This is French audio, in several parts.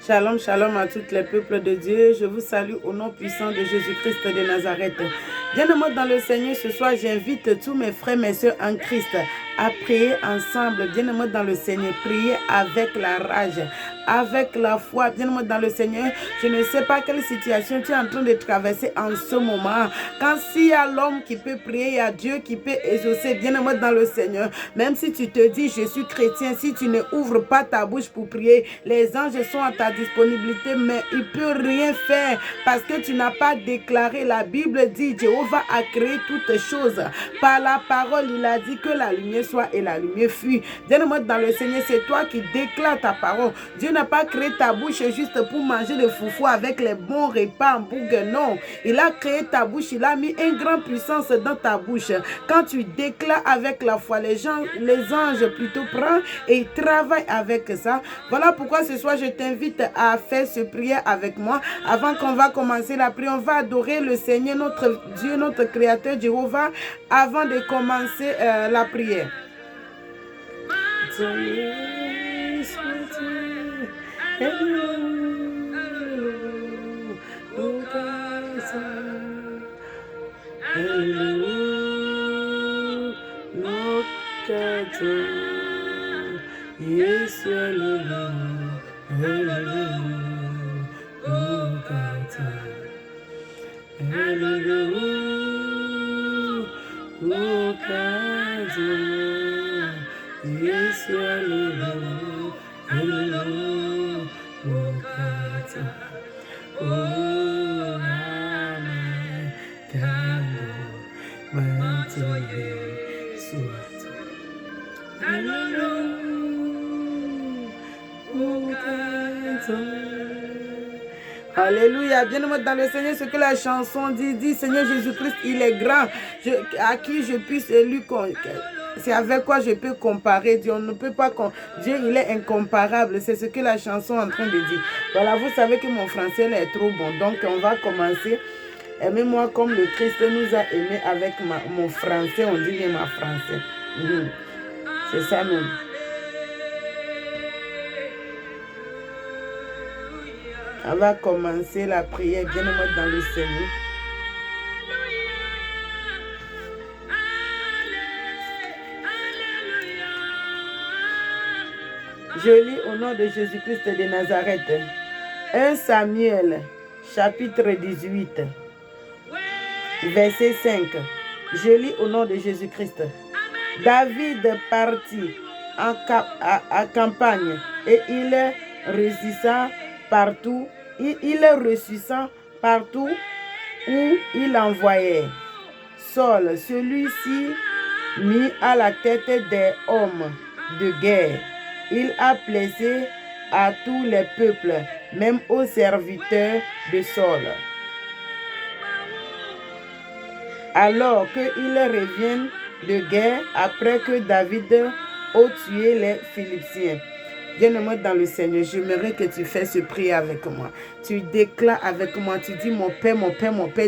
Shalom, shalom à tous les peuples de Dieu. Je vous salue au nom puissant de Jésus-Christ de Nazareth. Bien-aimés dans le Seigneur, ce soir, j'invite tous mes frères, mes soeurs en Christ à prier ensemble. Bien-aimés dans le Seigneur, prier avec la rage, avec la foi. Bien-aimés dans le Seigneur, je ne sais pas quelle situation tu es en train de traverser en ce moment. Quand s'il y a l'homme qui peut prier, il y a Dieu qui peut exaucer. Bien-aimés dans le Seigneur, même si tu te dis, je suis chrétien, si tu ne ouvres pas ta bouche pour prier, les anges sont à ta disponibilité, mais il ne peut rien faire parce que tu n'as pas déclaré. La Bible dit, Jéhovah a créé toutes choses. Par la parole, il a dit que la lumière soit et la lumière fut. Bien-aimé dans le Seigneur, c'est toi qui déclares ta parole. Dieu n'a pas créé ta bouche juste pour manger le foufou avec les bons repas en bourg. Non, il a créé ta bouche, il a mis une grande puissance dans ta bouche. Quand tu déclares avec la foi, les anges plutôt prennent et ils travaillent avec ça. Voilà pourquoi ce soir je t'invite à faire ce prière avec moi. Avant qu'on va commencer la prière, on va adorer le Seigneur, notre Dieu, notre Créateur Jéhovah, avant de commencer la prière. Yes, Alléluia, bien-aimé dans le Seigneur, ce que la chanson dit, Seigneur Jésus-Christ, il est grand, à qui je puisse lui. C'est avec quoi je peux comparer Dieu. On ne peut pas. Dieu, il est incomparable. C'est ce que la chanson est en train de dire. Voilà, vous savez que mon français là, est trop bon. Donc, on va commencer. Aimez-moi comme le Christ nous a aimés avec mon français. On dit bien ma français. C'est ça même. On va commencer la prière. Bien-aimé dans le Seigneur. Je lis au nom de Jésus-Christ de Nazareth. 1 Samuel, chapitre 18, verset 5. Je lis au nom de Jésus-Christ. David partit en campagne et il réussissant partout. Il réussissant partout où il envoyait. Saul, celui-ci mis à la tête des hommes de guerre. Il a plaisé à tous les peuples, même aux serviteurs de Saul. Alors qu'ils reviennent de guerre après que David ait tué les Philistins. Bien-aimé dans le Seigneur, j'aimerais que tu fasses ce prière avec moi. Tu déclares avec moi, tu dis mon Père,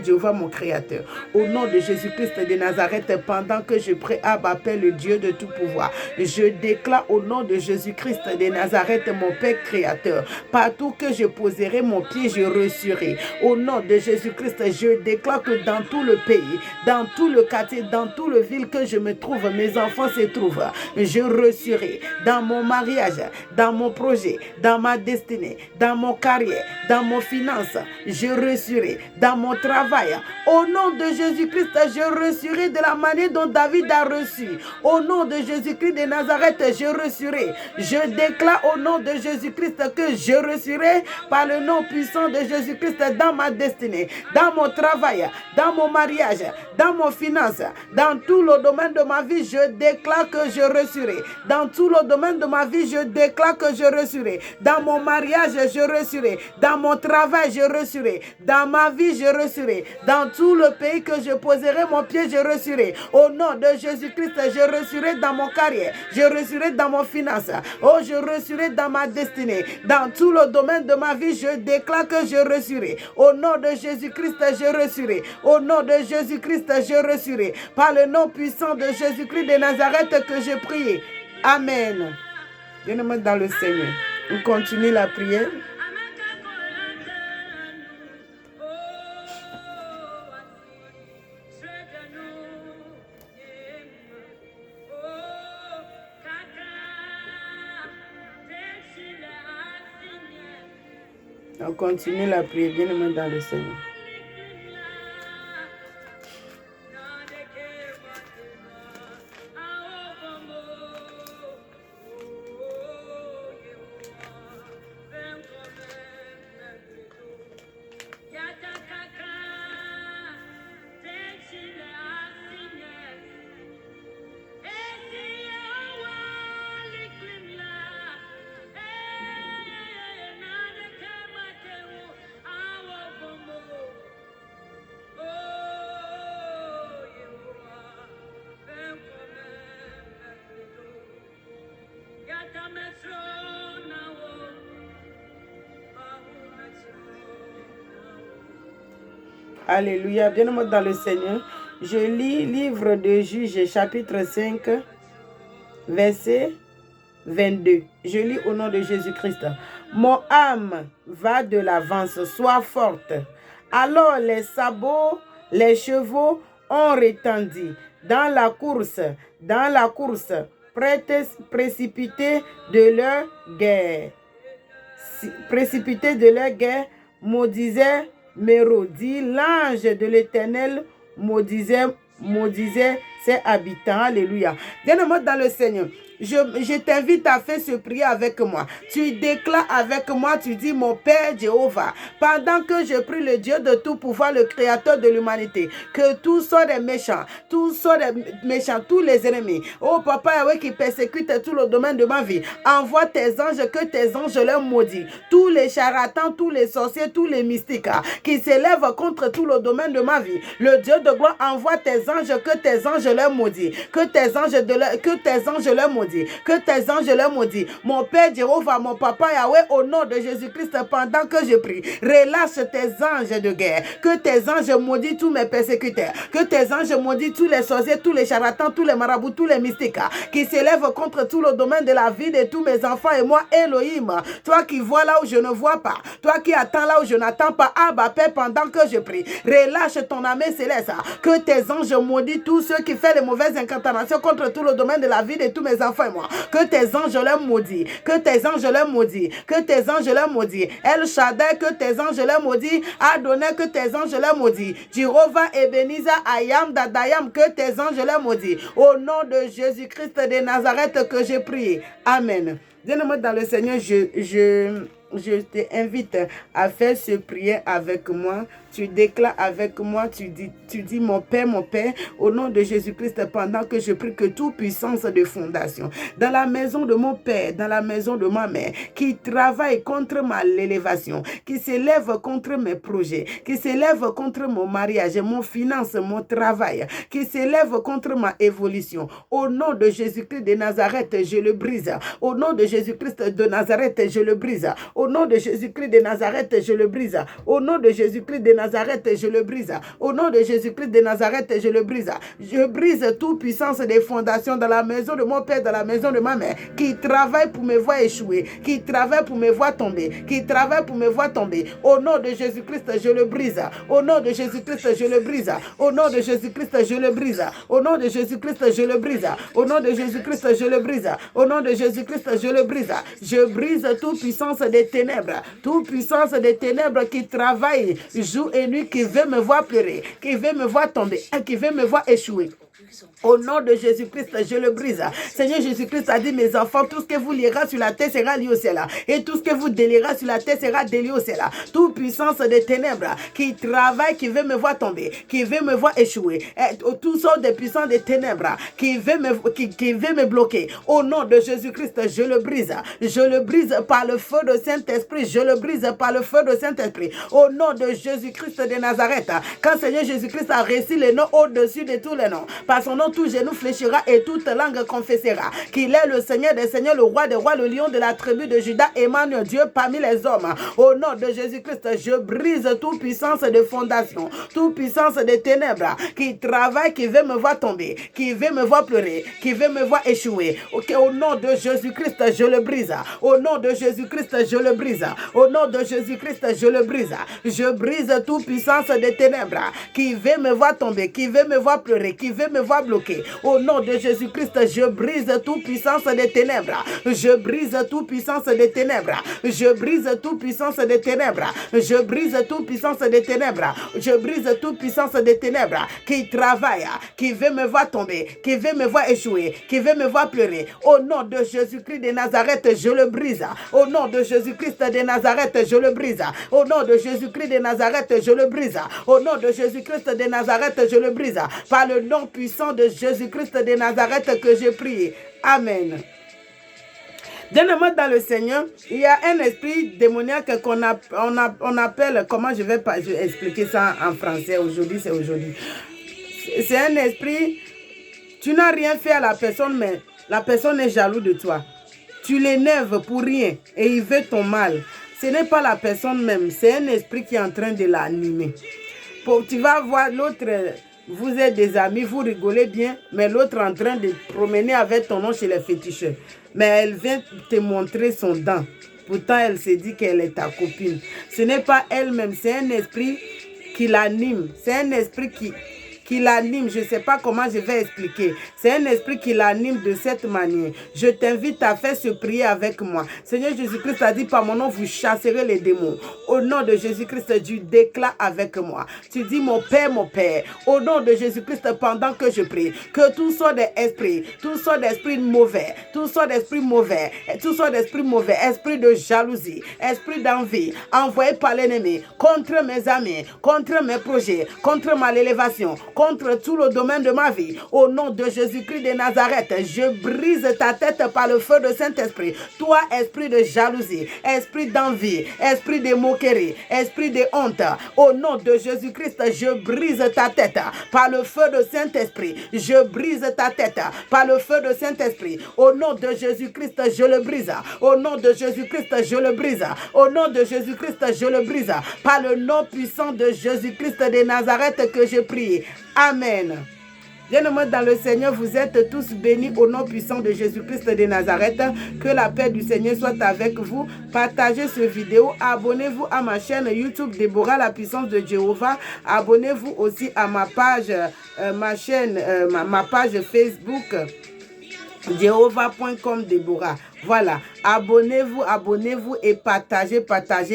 Jéhovah, mon Créateur. Au nom de Jésus-Christ de Nazareth, pendant que je prie, Abba, Père, le Dieu de tout pouvoir, je déclare au nom de Jésus-Christ de Nazareth, mon Père Créateur, partout que je poserai mon pied, je reçurai. Au nom de Jésus-Christ, je déclare que dans tout le pays, dans tout le quartier, dans tout le ville que je me trouve, mes enfants se trouvent, je reçurai. Dans mon mariage, dans mon projet, dans ma destinée, dans mon carrière, dans mon finance, je reçurai. Dans mon travail, au nom de Jésus-Christ, je reçurai de la manière dont David a reçu. Au nom de Jésus-Christ de Nazareth, je reçurai. Je déclare au nom de Jésus-Christ que je reçurai par le nom puissant de Jésus-Christ dans ma destinée, dans mon travail, dans mon mariage, dans mon finance, dans tout le domaine de ma vie, je déclare que je reçurai. Dans tout le domaine de ma vie, je déclare que je reçurai. Dans mon mariage, je reçurai. Dans mon travail, je reçurai. Dans ma vie, je reçurai. Dans tout le pays que je poserai mon pied, je reçurai. Au nom de Jésus-Christ, je reçurai dans mon carrière. Je reçurai dans mon finance. Oh, je reçurai dans ma destinée. Dans tout le domaine de ma vie, je déclare que je reçurai. Au nom de Jésus-Christ, je reçurai. Au nom de Jésus-Christ, je reçurai. Par le nom puissant de Jésus-Christ de Nazareth que je prie. Amen. Bien-aimé dans le Seigneur. On continue la prière. On continue la prière, bien-aimé dans le Seigneur. Alléluia, bien-aimé dans le Seigneur. Je lis livre de Juges, chapitre 5, verset 22. Je lis au nom de Jésus-Christ. Mon âme va de l'avance, sois forte. Alors les sabots, les chevaux ont retenti dans la course, précipités de leur guerre. Précipités de leur guerre, maudisait Méro, dit l'ange de l'Éternel maudisait ses habitants. Alléluia. Bien-aimé dans le Seigneur, je t'invite à faire ce prière avec moi. Tu déclares avec moi, tu dis, mon Père Jéhovah, pendant que je prie le Dieu de tout pouvoir, le Créateur de l'humanité, que tous sont des méchants, tous les ennemis, oh Papa Yahweh qui persécute tout le domaine de ma vie, envoie tes anges, que tes anges leur maudissent, tous les charlatans, tous les sorciers, tous les mystiques qui s'élèvent contre tout le domaine de ma vie, le Dieu de gloire envoie tes anges, que tes anges leur maudissent, que tes anges leur maudissent, que tes anges leur maudissent. Mon Père Jéhovah, mon Papa Yahweh, au nom de Jésus-Christ, pendant que je prie, relâche tes anges de guerre, que tes anges maudissent tous mes persécuteurs, que tes anges maudissent tous les sorciers, tous les charlatans, tous les marabouts, tous les mystiques qui s'élèvent contre tout le domaine de la vie de tous mes enfants et moi, Elohim, toi qui vois là où je ne vois pas, toi qui attends là où je n'attends pas, Abba Père, pendant que je prie, relâche ton armée céleste, que tes anges maudissent tous ceux qui font les mauvaises incantations contre tout le domaine de la vie de tous mes enfants et moi, que tes anges leur maudissent, que tes anges leur maudissent, que tes anges leur maudissent, El Shaddai, que tes anges leur maudissent, Adonai, que tes anges leur maudissent, Jéhovah, Ebenezer, Ayam, Dadayam, que tes anges leur maudissent, au nom de Jésus-Christ de Nazareth que j'ai prié. Amen. Bien-aimé dans le Seigneur, je t'invite à faire ce prière avec moi. Tu déclares avec moi, tu dis mon Père, au nom de Jésus-Christ, pendant que je prie que toute puissance de fondation, dans la maison de mon Père, dans la maison de ma mère, qui travaille contre ma élévation, qui s'élève contre mes projets, qui s'élève contre mon mariage, mon finance, mon travail, qui s'élève contre ma évolution, au nom de Jésus-Christ de Nazareth, je le brise. Au nom de Jésus-Christ de Nazareth, je le brise. Au nom de Jésus-Christ de Nazareth, je le brise. Au nom de Jésus-Christ de Nazareth, je le brise. Au nom de Jésus-Christ de Nazareth, je le brise. Je brise toute puissance des fondations dans la maison de mon Père, dans la maison de ma mère, qui travaille pour me voir échouer, qui travaille pour me voir tomber, qui travaille pour me voir tomber. Au nom de Jésus-Christ, je le brise. Au nom de Jésus-Christ, je le brise. Au nom de Jésus-Christ, je le brise. Au nom de Jésus-Christ, je le brise. Au nom de Jésus-Christ, je le brise. Au nom de Jésus-Christ, je le brise. Je brise toute puissance des ténèbres, toute puissance des ténèbres qui travaille jour et nuit, qui veut me voir pleurer, qui veut me voir tomber, qui veut me voir échouer. Au nom de Jésus-Christ, je le brise. Seigneur Jésus-Christ a dit, mes enfants, tout ce que vous lierez sur la terre sera lié au ciel. Et tout ce que vous délierez sur la terre sera délié au ciel. Toute puissance des ténèbres qui travaille, qui veut me voir tomber, qui veut me voir échouer. Toutes sortes de puissances des ténèbres qui veut me bloquer. Au nom de Jésus-Christ, je le brise. Je le brise par le feu de Saint-Esprit. Je le brise par le feu de Saint-Esprit. Au nom de Jésus-Christ de Nazareth. Quand Seigneur Jésus-Christ a réussi les noms au-dessus de tous les noms. Par son nom, tout genou fléchira et toute langue confessera qu'il est le Seigneur des seigneurs, le roi des rois, le lion de la tribu de Juda, Emmanuel, Dieu parmi les hommes. Au nom de Jésus-Christ, je brise toute puissance de fondation, toute puissance de ténèbres qui travaille, qui veut me voir tomber, qui veut me voir pleurer, qui veut me voir échouer. Ok, au nom de Jésus-Christ, je le brise. Au nom de Jésus-Christ, je le brise. Au nom de Jésus-Christ, je le brise. Je brise toute puissance de ténèbres qui veut me voir tomber, qui veut me voir pleurer, qui veut me voir bloqué. Au nom de Jésus-Christ, je brise toute puissance des ténèbres. Je brise toute puissance des ténèbres. Je brise toute puissance des ténèbres. Je brise toute puissance des ténèbres. Je brise toute puissance des ténèbres qui travaille, qui veut me voir tomber, qui veut me voir échouer, qui veut me voir pleurer. Au nom de Jésus-Christ de Nazareth, je le brise. Au nom de Jésus-Christ de Nazareth, je le brise. Au nom de Jésus-Christ de Nazareth, je le brise. Au nom de Jésus-Christ de Nazareth, je le brise. Par le nom puissant de Jésus-Christ de Nazareth que j'ai prié. Amen. Bien-aimé dans le Seigneur, il y a un esprit démoniaque qu'on on appelle, comment je vais expliquer ça en français aujourd'hui, c'est aujourd'hui. C'est un esprit, tu n'as rien fait à la personne, mais la personne est jalouse de toi. Tu l'énerves pour rien et il veut ton mal. Ce n'est pas la personne même, c'est un esprit qui est en train de l'animer. Tu vas voir l'autre, vous êtes des amis, vous rigolez bien, mais l'autre est en train de promener avec ton nom chez les féticheurs. Mais elle vient te montrer son dent. Pourtant, elle se dit qu'elle est ta copine. Ce n'est pas elle-même, c'est un esprit qui l'anime. C'est un esprit qui l'anime. Je ne sais pas comment je vais expliquer. C'est un esprit qui l'anime de cette manière. Je t'invite à faire ce prier avec moi. Seigneur Jésus-Christ a dit, par mon nom, vous chasserez les démons. Au nom de Jésus-Christ, tu déclares avec moi. Tu dis, mon Père, au nom de Jésus-Christ, pendant que je prie, que tout sort d'esprit, tout sort d'esprit mauvais, tout sort d'esprit mauvais, tout sort d'esprit mauvais, esprit de jalousie, esprit d'envie, envoyé par l'ennemi, contre mes amis, contre mes projets, contre ma élévation, contre tout le domaine de ma vie. Au nom de Jésus-Christ de Nazareth, je brise ta tête par le feu de Saint-Esprit. Toi, esprit de jalousie, esprit d'envie, esprit de moquerie, esprit de honte. Au nom de Jésus-Christ, je brise ta tête par le feu de Saint-Esprit. Je brise ta tête par le feu de Saint-Esprit. Au nom de Jésus-Christ, je le brise. Au nom de Jésus-Christ, je le brise. Au nom de Jésus-Christ, je le brise. Par le nom puissant de Jésus-Christ de Nazareth que je prie. Amen. Bien-aimés dans le Seigneur, vous êtes tous bénis au nom puissant de Jésus-Christ de Nazareth. Que la paix du Seigneur soit avec vous. Partagez cette vidéo. Abonnez-vous à ma chaîne YouTube Déborah, la puissance de Jéhovah. Abonnez-vous aussi à ma page, ma page Facebook Jéhovah.com Déborah. Voilà, abonnez-vous et partagez,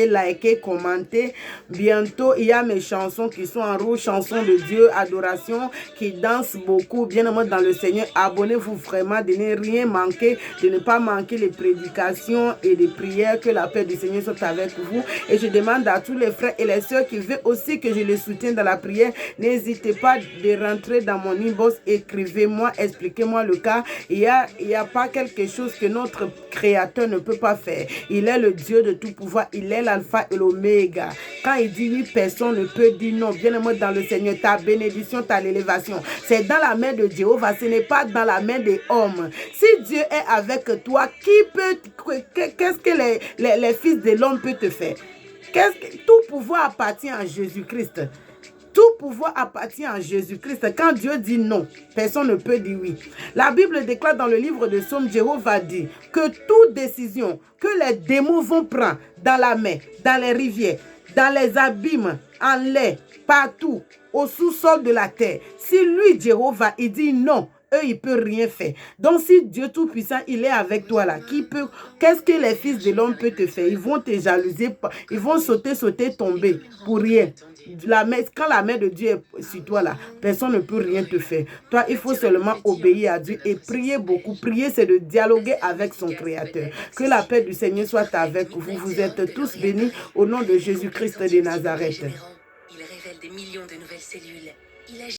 likez, commentez. Bientôt, il y a mes chansons qui sont en rouge, chansons de Dieu, adoration, qui dansent beaucoup. Bien aimé dans le Seigneur, abonnez-vous vraiment, de ne rien manquer, de ne pas manquer les prédications et les prières. Que la paix du Seigneur soit avec vous. Et je demande à tous les frères et les sœurs qui veulent aussi que je les soutienne dans la prière, n'hésitez pas de rentrer dans mon inbox, écrivez-moi, expliquez-moi le cas. Il y a pas quelque chose que notre Créateur ne peut pas faire. Il est le Dieu de tout pouvoir. Il est l'alpha et l'oméga. Quand il dit oui, personne ne peut dire non. Bien-aimé dans le Seigneur, ta bénédiction, ta élévation, c'est dans la main de Jéhovah. Ce n'est pas dans la main des hommes. Si Dieu est avec toi, qu'est-ce que les fils de l'homme peuvent te faire? Tout pouvoir appartient à Jésus-Christ. Tout pouvoir appartient à Jésus-Christ. Quand Dieu dit non, personne ne peut dire oui. La Bible déclare dans le livre de Psaume, Jéhovah dit que toute décision que les démons vont prendre dans la mer, dans les rivières, dans les abîmes, en l'air, partout, au sous-sol de la terre, si lui, Jéhovah, il dit non, eux, ils ne peuvent rien faire. Donc, si Dieu Tout-Puissant, il est avec toi là, qu'est-ce que les fils de l'homme peuvent te faire? Ils vont te jalouser, ils vont sauter, tomber pour rien. Quand la main de Dieu est sur toi là, personne ne peut rien te faire. Toi, il faut seulement obéir à Dieu et prier beaucoup. Prier, c'est de dialoguer avec son Créateur. Que la paix du Seigneur soit avec vous. Vous êtes tous bénis au nom de Jésus-Christ de Nazareth. Il révèle des millions de nouvelles cellules.